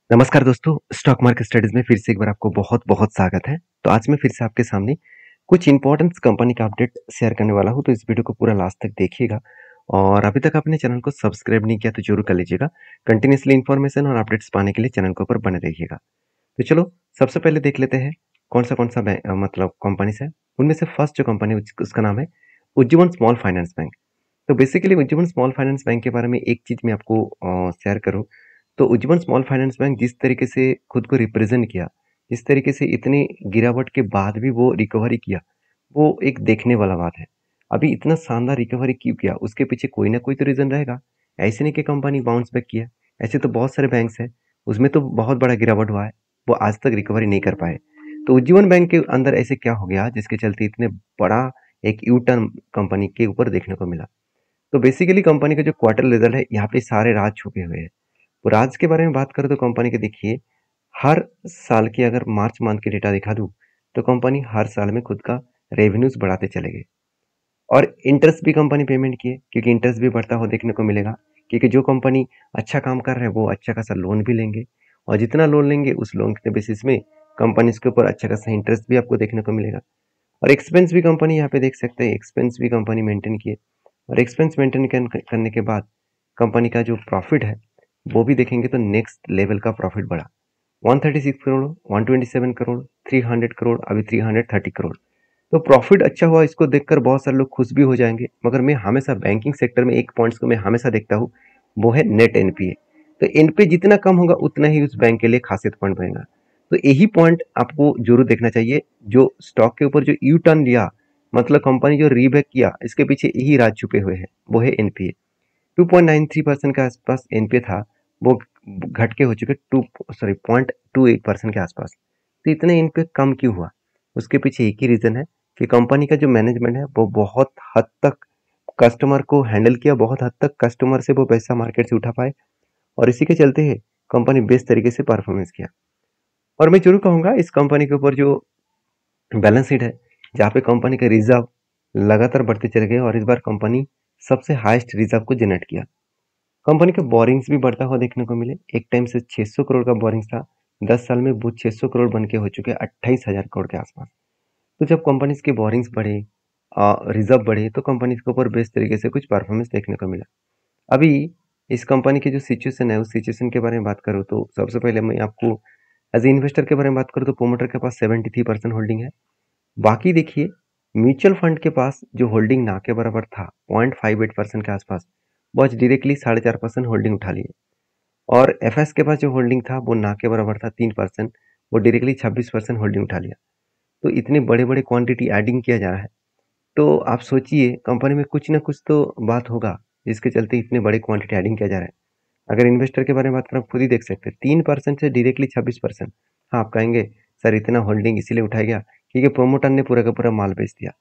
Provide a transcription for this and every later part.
नमस्कार दोस्तों, stock market studies में फिर से एक बार आपको बहुत बहुत स्वागत है। तो आज मैं फिर से आपके सामने कुछ इंपॉर्टेंट कंपनी का अपडेट शेयर करने वाला हूं, तो इस वीडियो को पूरा लास्ट तक देखिएगा। और अभी तक आपने चैनल को सब्सक्राइब नहीं किया तो जरूर कर लीजिएगा। कंटिन्यूसली इन्फॉर्मेशन और अपडेट्स पाने के लिए चैनल के ऊपर बने रहिएगा। तो चलो सबसे पहले देख लेते हैं कौन सा मतलब कंपनीज है। उनमें से फर्स्ट जो कंपनी उसका नाम है उज्जीवन स्मॉल फाइनेंस बैंक। तो basically Ujjivan small finance bank के बारे में एक चीज मैं आपको शेयर करूं, तो उज्जीवन स्मॉल फाइनेंस बैंक जिस तरीके से खुद को रिप्रेजेंट किया, जिस तरीके से इतनी गिरावट के बाद भी वो रिकवरी किया, वो एक देखने वाला बात है। अभी इतना शानदार रिकवरी क्यों किया, उसके पीछे कोई ना कोई तो रीजन रहेगा। ऐसे नहीं कि कंपनी बाउंस बैक किया। ऐसे तो बहुत सारे बैंक्स हैं, उसमें तो बहुत बड़ा गिरावट हुआ है, वो आज तक रिकवरी नहीं कर पाए। तो उज्जीवन बैंक के अंदर ऐसे क्या हो गया जिसके चलते इतने बड़ा एक यू टर्न कंपनी के ऊपर देखने को मिला। तो बेसिकली कंपनी का जो क्वार्टर रिजल्ट है, यहाँ पे सारे राज छुपे हुए हैं। तो राज के बारे में बात करें तो कंपनी के देखिए, हर साल की अगर मार्च मंथ की डेटा दिखा दूं, तो कंपनी हर साल में खुद का रेवेन्यूज बढ़ाते चले गए। और इंटरेस्ट भी कंपनी पेमेंट किए, क्योंकि इंटरेस्ट भी बढ़ता हुआ देखने को मिलेगा। क्योंकि जो कंपनी अच्छा काम कर रहे हैं वो अच्छा खासा लोन भी लेंगे, और जितना लोन लेंगे उस लोन के बेसिस में कंपनी के ऊपर अच्छा खासा इंटरेस्ट भी आपको देखने को मिलेगा। और एक्सपेंस भी कंपनी यहाँ पे देख सकते हैं, एक्सपेंस भी कंपनी मेंटेन किए। और एक्सपेंस मेंटेन करने के बाद कंपनी का जो प्रॉफिट है वो भी देखेंगे तो नेक्स्ट लेवल का प्रॉफिट बढ़ा। 136 करोड़, 127 करोड़, 300 करोड़, अभी 330 करोड़। तो प्रॉफिट अच्छा हुआ, इसको देखकर बहुत सारे लोग खुश भी हो जाएंगे। मगर मैं हमेशा बैंकिंग सेक्टर में एक पॉइंट्स को मैं हमेशा देखता हूँ, वो है नेट एनपीए। तो एनपीए जितना कम होगा उतना ही उस बैंक के लिए खासियत पॉइंट बनेगा। तो यही पॉइंट आपको जरूर देखना चाहिए। जो स्टॉक के ऊपर जो यू टर्न लिया, मतलब कंपनी जो रीबैक किया, इसके पीछे यही राज छुपे हुए हैं, वो है एनपीए। 2.93% के आसपास एनपीए था, वो घट के हो चुके 0.28% के आसपास। तो इतने एनपीए कम क्यों हुआ? उसके पीछे एक ही रीजन है कि कंपनी का जो मैनेजमेंट है वो बहुत हद तक कस्टमर को हैंडल किया, बहुत हद तक कस्टमर से वो पैसा मार्केट से उठा पाए, और इसी के चलते है कंपनी बेस्ट तरीके से परफॉर्मेंस किया। और मैं जरूर कहूंगा इस कंपनी के ऊपर जो बैलेंस शीट है, जहाँ पे कंपनी के रिजर्व लगातार बढ़ते चले गए, और इस बार कंपनी सबसे हाईएस्ट रिजर्व को जनरेट किया। कंपनी के बोरिंग्स भी बढ़ता हुआ देखने को मिले। एक टाइम से 600 करोड़ का बोरिंग्स था, 10 साल में वो 600 करोड़ बन के हो चुके 28,000 करोड़ के आसपास। तो जब कंपनी के बोरिंग्स बढ़े, रिजर्व बढ़े, तो कंपनी के ऊपर बेस्ट तरीके से कुछ परफॉर्मेंस देखने को मिला। अभी इस कंपनी की जो सिचुएशन है, उस सिचुएशन के बारे में बात करूँ तो सबसे पहले मैं आपको एज ए इन्वेस्टर के बारे में बात करूँ तो प्रोमोटर के पास 73% होल्डिंग है। बाकी देखिए, म्यूचुअल फंड के पास जो होल्डिंग ना के बराबर था, 0.58% के आसपास, वो आज डायरेक्टली 4.5% होल्डिंग उठा लिए। और एफएस के पास जो होल्डिंग था वो ना के बराबर था 3%, वो डायरेक्टली 26% होल्डिंग उठा लिया। तो इतने बड़े बड़े क्वांटिटी एडिंग किया जा रहा है, तो आप सोचिए कंपनी में कुछ ना कुछ तो बात होगा जिसके चलते इतने बड़े क्वांटिटी एडिंग किया जा रहा है। अगर इन्वेस्टर के बारे में बात करें, आप खुद ही देख सकते हैं, 3% से डायरेक्टली 26%। हाँ, आप कहेंगे सर इतना होल्डिंग इसीलिए उठाया गया क्योंकि प्रोमोटर ने पूरा का पूरा माल बेच दिया।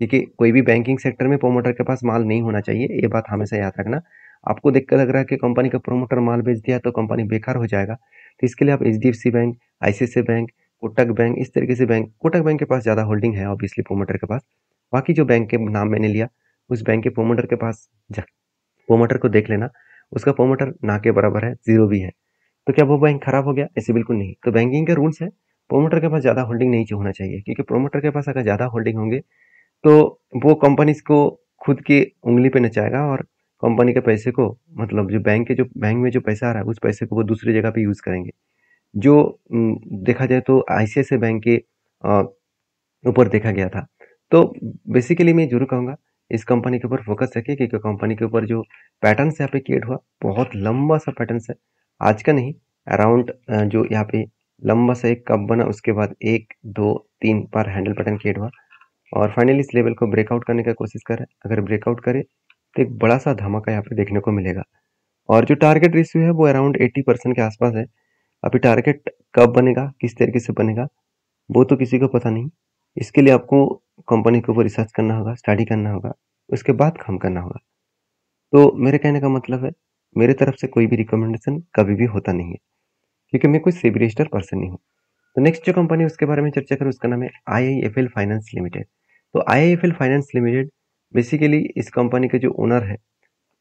क्योंकि कोई भी बैंकिंग सेक्टर में प्रोमोटर के पास माल नहीं होना चाहिए, ये बात हमेशा याद रखना। आपको देखकर लग रहा है कि कंपनी का प्रोमोटर माल बेच दिया तो कंपनी बेकार हो जाएगा, तो इसके लिए आप HDFC bank, ICICI bank, Kotak bank, इस तरीके से बैंक, कोटक बैंक के पास ज़्यादा होल्डिंग है ऑब्वियसली प्रोमोटर के पास। बाकी जो बैंक के नाम मैंने लिया, उस बैंक के प्रोमोटर के पास प्रोमोटर को देख लेना, उसका प्रोमोटर ना के बराबर है, जीरो भी है। तो क्या वो बैंक खराब हो गया? ऐसे बिल्कुल नहीं। तो बैंकिंग के रूल्स है, प्रोमोटर के पास ज़्यादा होल्डिंग नहीं होना चाहिए, क्योंकि प्रोमोटर के पास अगर ज़्यादा होल्डिंग होंगे तो वो कंपनीज को खुद की उंगली पे नचाएगा, और कंपनी के पैसे को, मतलब जो बैंक में जो पैसा आ रहा है उस पैसे को वो दूसरी जगह पे यूज करेंगे। जो देखा जाए तो आईसीआईसीआई बैंक के अ, ऊपर देखा गया था। तो बेसिकली मैं जरूर कहूंगा इस कंपनी के ऊपर फोकस रखिए, क्योंकि कंपनी के ऊपर जो पैटर्न यहाँ पे क्रिएट हुआ, बहुत लंबा सा पैटर्न है। आज का नहीं, अराउंड जो यहाँ पे लंबा सा एक कप बना, उसके बाद 1 2 3 बार हैंडल पैटर्न क्रिएट हुआ, और फाइनली इस लेवल को ब्रेकआउट करने का कोशिश करें। अगर ब्रेकआउट करे तो एक बड़ा सा धमाका यहाँ पे देखने को मिलेगा। और जो टारगेट रेशियो है वो अराउंड 80% के आसपास है। अभी टारगेट कब बनेगा, किस तरीके से बनेगा, वो तो किसी को पता नहीं। इसके लिए आपको कंपनी के ऊपर रिसर्च करना होगा, स्टडी करना होगा, उसके बाद काम करना होगा। तो मेरे कहने का मतलब है, मेरे तरफ से कोई भी रिकमेंडेशन कभी भी होता नहीं है, क्योंकि मैं कोई सेबी रजिस्टर्ड पर्सन नहीं हूँ। तो नेक्स्ट जो कंपनी उसके बारे में चर्चा करूँ, उसका नाम है आईआईएफएल फाइनेंस लिमिटेड। तो आईआईएफएल फाइनेंस लिमिटेड, बेसिकली इस कंपनी के जो ओनर है,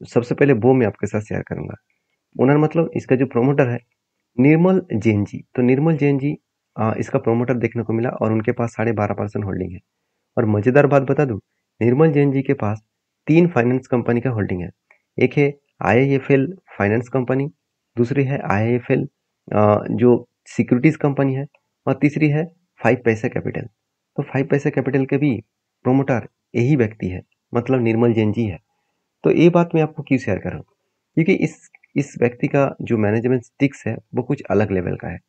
सबसे पहले वो मैं आपके साथ शेयर करूंगा। ओनर मतलब इसका जो प्रोमोटर है, निर्मल जैन जी। तो निर्मल जैन जी इसका प्रोमोटर देखने को मिला और उनके पास 12.5% होल्डिंग है। और मज़ेदार बात बता दूँ, निर्मल जैन जी के पास 3 फाइनेंस कंपनी का होल्डिंग है। एक है आईआईएफएल फाइनेंस कंपनी, दूसरी है आईआईएफएल जो सिक्योरिटीज़ कंपनी है और तीसरी है 5 पैसा कैपिटल। तो 5 पैसा कैपिटल के भी प्रोमोटर यही व्यक्ति है, मतलब निर्मल जैन जी है। तो ये बात मैं आपको क्यों शेयर कर रहा हूँ? क्योंकि इस व्यक्ति का जो मैनेजमेंट स्टिक्स है, वो कुछ अलग लेवल का है।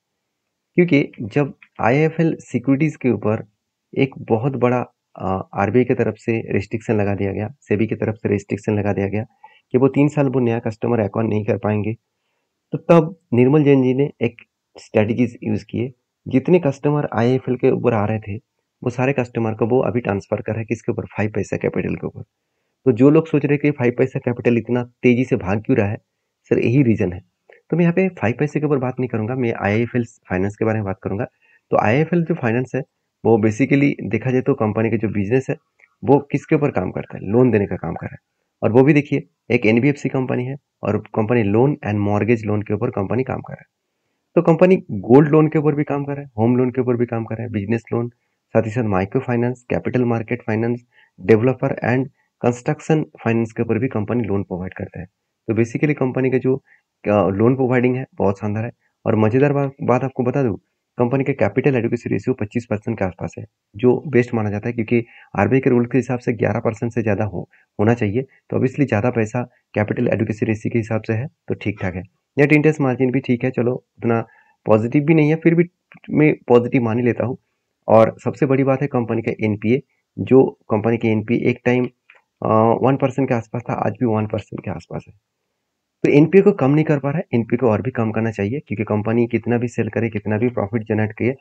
क्योंकि जब आईआईएफएल सिक्योरिटीज के ऊपर एक बहुत बड़ा आरबीआई की तरफ से रिस्ट्रिक्शन लगा दिया गया, सेबी की तरफ से रिस्ट्रिक्शन लगा दिया गया कि वो 3 साल वो नया कस्टमर अकाउंट नहीं कर पाएंगे। तो तब निर्मल जैन जी ने एक स्ट्रेटजीज यूज किए। जितने कस्टमर आईआईएफएल के ऊपर आ रहे थे, वो सारे कस्टमर को वो अभी ट्रांसफर कर रहे हैं किसके ऊपर, 5 पैसा कैपिटल के ऊपर। तो जो लोग सोच रहे हैं कि 5 पैसा कैपिटल इतना तेजी से भाग क्यों रहा है, सर यही रीजन है। तो मैं यहाँ पे 5 पैसे के ऊपर बात नहीं करूंगा, मैं आईआईएफएल फाइनेंस के बारे में बात करूंगा। तो आईआईएफएल जो फाइनेंस है, वो बेसिकली देखा जाए तो कंपनी का जो बिजनेस है, वो किसके ऊपर काम करता है, लोन देने का काम कर रहा है। और वो भी देखिए, एक एनबीएफसी कंपनी है और company loan and mortgage loan के ऊपर कंपनी काम कर रहा है। तो कंपनी गोल्ड लोन के ऊपर भी काम कर रहा है, होम लोन के ऊपर भी काम कर रहा है, बिजनेस लोन, साथ ही साथ micro finance, capital market finance, developer and construction finance के ऊपर भी कंपनी लोन प्रोवाइड करता है। तो बेसिकली कंपनी का जो लोन प्रोवाइडिंग है बहुत शानदार है। और मजेदार बात आपको बता दूं, कंपनी का कैपिटल एडुकेसी रेशियो 25% के आसपास है, जो बेस्ट माना जाता है, क्योंकि आरबीआई के रूल के हिसाब से 11% से ज्यादा होना चाहिए। तो ऑब्वियसली ज्यादा पैसा कैपिटल एडुकेसी रेशियो के हिसाब से है, तो ठीक ठाक है। नेट इंटरेस्ट मार्जिन भी ठीक है, चलो उतना पॉजिटिव भी नहीं है, फिर भी मैं पॉजिटिव मान ही लेता हूँ। और सबसे बड़ी बात है कंपनी का एनपीए, जो कंपनी के एनपीए एक टाइम 1% के आसपास था, आज भी 1% के आसपास है। तो एनपीए को कम नहीं कर पा रहा है, एनपीए को और भी कम करना चाहिए, क्योंकि कंपनी कितना भी सेल करे, कितना भी प्रॉफिट जनरेट करे,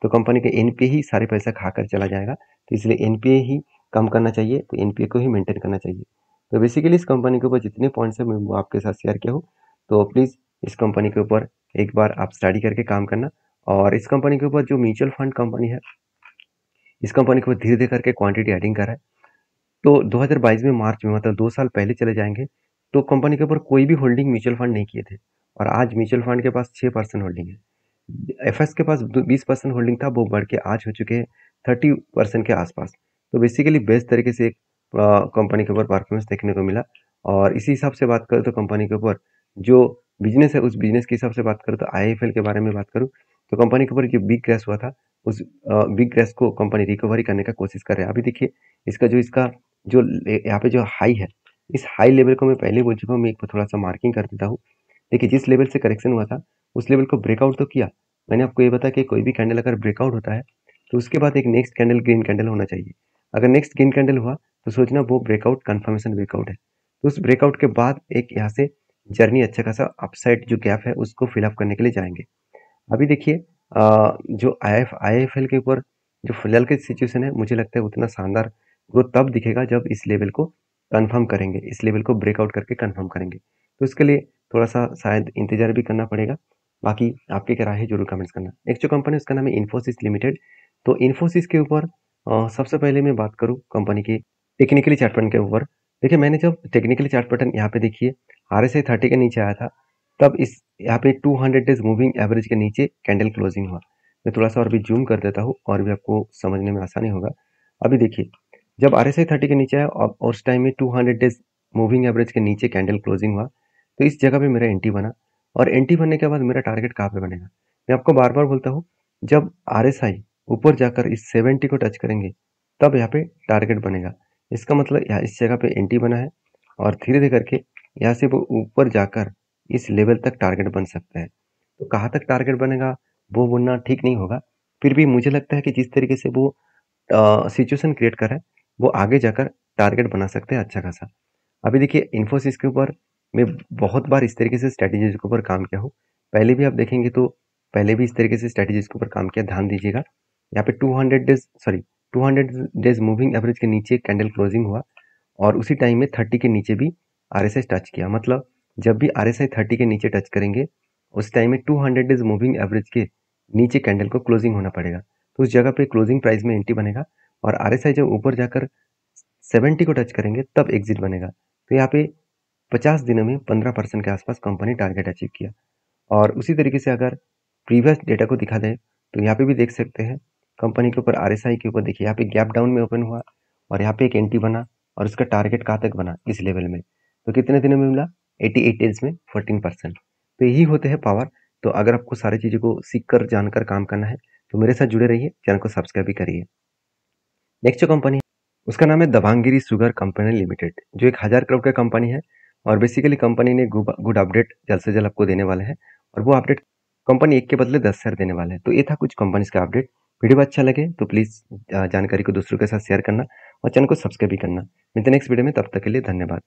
तो कंपनी का एनपीए ही सारे पैसा खाकर चला जाएगा। तो इसलिए एनपीए ही कम करना चाहिए, तो एनपीए को ही मेंटेन करना चाहिए। तो बेसिकली इस कंपनी के ऊपर जितने पॉइंट्स है मैं वो आपके साथ शेयर किया हूँ। तो प्लीज़ इस कंपनी के ऊपर एक बार आप स्टडी करके काम करना। और इस कंपनी के ऊपर जो म्यूचुअल फंड कंपनी है, इस कंपनी के ऊपर धीरे धीरे करके क्वांटिटी एडिंग कर रहा है। तो 2022 में मार्च में, मतलब 2 साल पहले चले जाएंगे, तो कंपनी के ऊपर कोई भी होल्डिंग म्यूचुअल फंड नहीं किए थे, और आज म्यूचुअल फंड के पास 6% होल्डिंग है। एफएस के पास 20% होल्डिंग था, वो बढ़ के आज हो चुके हैं 30% के आसपास। तो बेसिकली बेस्ट तरीके से एक कंपनी के ऊपर परफॉर्मेंस देखने को मिला। और इसी हिसाब से बात करें तो कंपनी के ऊपर जो बिजनेस है, उस बिजनेस के हिसाब से बात करूँ तो आईआईएफएल के बारे में बात करूँ, तो कंपनी के ऊपर जो बिग क्रैश हुआ था, उस बिग क्रैश को कंपनी रिकवरी करने का कोशिश कर रहे हैं। अभी देखिए, इसका जो यहाँ पे जो हाई है, इस हाई लेवल को मैं पहले बोल चुका हूँ, मैं एक थोड़ा सा मार्किंग कर देता हूँ। देखिए, जिस लेवल से करेक्शन हुआ था, उस लेवल को ब्रेकआउट तो किया। मैंने आपको ये बताया कि कोई भी कैंडल अगर ब्रेकआउट होता है, तो उसके बाद एक नेक्स्ट कैंडल ग्रीन कैंडल होना चाहिए। अगर नेक्स्ट ग्रीन कैंडल हुआ, तो सोचना वो ब्रेकआउट कंफर्मेशन ब्रेकआउट है। तो उस ब्रेकआउट के बाद एक यहाँ से जर्नी अच्छा खासा अपसाइड जो गैप है उसको फिलअप करने के लिए जाएंगे। अभी देखिए, जो आईएफएल के ऊपर जो फिलहाल की सिचुएशन है, मुझे लगता है उतना शानदार ग्रोथ तब दिखेगा जब इस लेवल को कंफर्म करेंगे, इस लेवल को ब्रेकआउट करके कंफर्म करेंगे। तो इसके लिए थोड़ा सा शायद इंतजार भी करना पड़ेगा। बाकी आपकी क्या राय है, जरूर कमेंट्स करना। नेक्स्ट जो कंपनी उसका नाम है इन्फोसिस लिमिटेड। तो इन्फोसिस के ऊपर सबसे पहले मैं बात करूँ कंपनी की टेक्निकली चार्ट पैटर्न के ऊपर। देखिए, मैंने जब टेक्निकली चार्ट पैटर्न यहाँ पे देखिए RSI 30 के नीचे आया था, तब इस यहाँ पे 200 डेज मूविंग एवरेज के नीचे कैंडल क्लोजिंग हुआ। मैं थोड़ा सा और भी जूम कर देता हूँ और भी आपको समझने में आसानी होगा। अभी देखिए, जब RSI 30 के नीचे आया और उस टाइम में 200 डेज मूविंग एवरेज के नीचे कैंडल क्लोजिंग हुआ, तो इस जगह पे मेरा एंट्री बना। और एंट्री बनने के बाद मेरा टारगेट कहाँ पे बनेगा, मैं आपको बार बार बोलता हूँ, जब RSI ऊपर जाकर इस 70 को टच करेंगे, तब यहाँ पे टारगेट बनेगा। इसका मतलब यहाँ इस जगह पे एंट्री बना है, और धीरे धीरे करके यहाँ से वो ऊपर जाकर इस लेवल तक टारगेट बन सकता है। तो कहाँ तक टारगेट बनेगा वो बोलना ठीक नहीं होगा, फिर भी मुझे लगता है कि जिस तरीके से वो सिचुएशन क्रिएट कर रहा है, वो आगे जाकर टारगेट बना सकते हैं अच्छा खासा। अभी देखिए, इन्फोसिस के ऊपर मैं बहुत बार इस तरीके से स्ट्रेटेजीज के ऊपर काम किया हूँ। पहले भी आप देखेंगे तो पहले भी इस तरीके से स्ट्रेटेजीज के ऊपर काम किया, ध्यान दीजिएगा। यहाँ पे 200 डेज मूविंग एवरेज के नीचे कैंडल क्लोजिंग हुआ, और उसी टाइम में 30 के नीचे भी RSI टच किया। मतलब जब भी RSI 30 के नीचे टच करेंगे, उस टाइम में 200 डेज मूविंग एवरेज के नीचे कैंडल को क्लोजिंग होना पड़ेगा। तो उस जगह पे क्लोजिंग प्राइस में एंट्री बनेगा, और RSI जब ऊपर जाकर 70 को टच करेंगे तब एग्जिट बनेगा। तो यहाँ पे 50 दिनों में 15% के आसपास कंपनी टारगेट अचीव किया। और उसी तरीके से अगर प्रीवियस डेटा को दिखा दें तो यहाँ पे भी देख सकते हैं कंपनी के ऊपर RSI के ऊपर देखिए यहाँ पे गैप डाउन में ओपन हुआ और यहाँ पे एक एंट्री बना और उसका टारगेट कहाँ तक बना इस लेवल में। तो कितने दिनों में मिला 88 डेज में 14%। तो यही होते हैं पावर। तो अगर आपको सारी चीज़ों को सीख कर जानकर काम करना है तो मेरे साथ जुड़े रहिए, चैनल को सब्सक्राइब भी करिए। नेक्स्ट जो कंपनी है उसका नाम है दबांगिरी शुगर कंपनी लिमिटेड, जो एक 1000 करोड़ का कंपनी है। और बेसिकली कंपनी ने गुड अपडेट जल्द से जल्द आपको देने वाले हैं और वो अपडेट कंपनी एक के बदले 10 शेयर देने वाले हैं। तो ये था कुछ कंपनीज का अपडेट। वीडियो अच्छा लगे तो प्लीज़ जानकारी को दूसरों के साथ शेयर करना और चैनल को सब्सक्राइब भी करना। मिलते हैं नेक्स्ट वीडियो में, तब तक के लिए धन्यवाद।